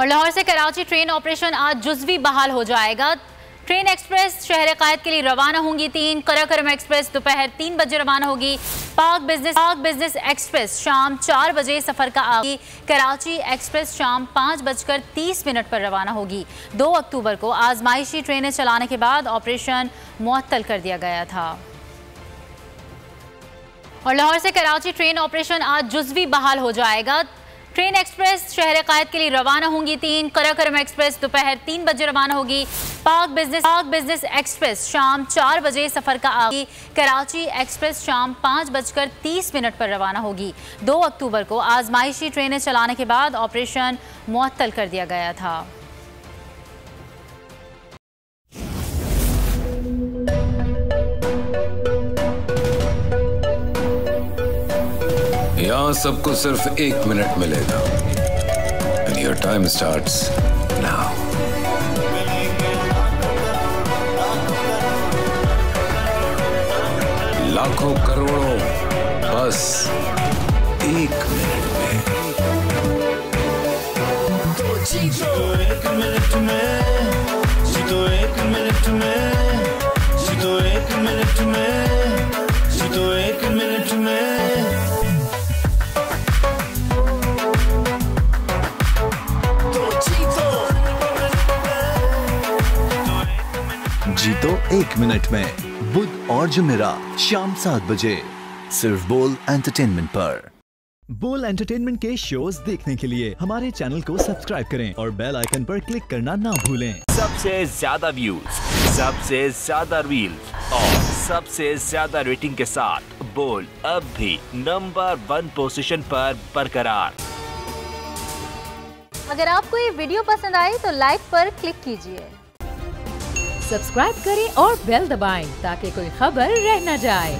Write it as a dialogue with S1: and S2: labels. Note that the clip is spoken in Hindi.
S1: और लाहौर से कराची ट्रेन ऑपरेशन आज जुज़वी बहाल हो जाएगा। ट्रेन एक्सप्रेस शहर कायद के लिए रवाना होंगी 3, कराकरम एक्सप्रेस दोपहर 3 बजे रवाना होगी। पाक बिजनेस एक्सप्रेस शाम 4 बजे सफ़र का आगाज़। कराची एक्सप्रेस शाम 5:30 पर रवाना होगी। 2 अक्टूबर को आजमाइशी ट्रेनें चलाने के बाद ऑपरेशन मुअत्तल कर दिया गया था। और लाहौर से कराची ट्रेन ऑपरेशन आज जुज़वी बहाल हो जाएगा। ट्रेन एक्सप्रेस शहर कायद के लिए रवाना होंगी 3, कराकरम एक्सप्रेस दोपहर 3 बजे रवाना होगी। पाक बिजनेस एक्सप्रेस शाम 4 बजे सफ़र का आगाज़। कराची एक्सप्रेस शाम 5:30 पर रवाना होगी। 2 अक्टूबर को आजमाइशी ट्रेनें चलाने के बाद ऑपरेशन मुअत्तल कर दिया गया था।
S2: यहाँ सबको सिर्फ 1 मिनट मिलेगा। And your time starts now. लाखों करोड़ों बस 1 मिनट में।
S3: जीतो 1 मिनट में, जीतो 1 मिनट में, जीतो 1 मिनट में, जीतो 1 मिनट में।
S4: जीतो 1 मिनट में बुध और जुमेरात शाम 7 बजे सिर्फ बोल एंटरटेनमेंट पर। बोल एंटरटेनमेंट के शोज देखने के लिए हमारे चैनल को सब्सक्राइब करें और बेल आइकन पर क्लिक करना ना भूलें।
S5: सबसे ज्यादा व्यूज, सबसे ज्यादा रील्स और सबसे ज्यादा रेटिंग के साथ बोल अब भी नंबर 1 पोजीशन पर बरकरार।
S1: अगर आपको ये वीडियो पसंद आई तो लाइक पर क्लिक कीजिए,
S6: सब्सक्राइब करें और बेल दबाएं ताकि कोई खबर रह न जाए।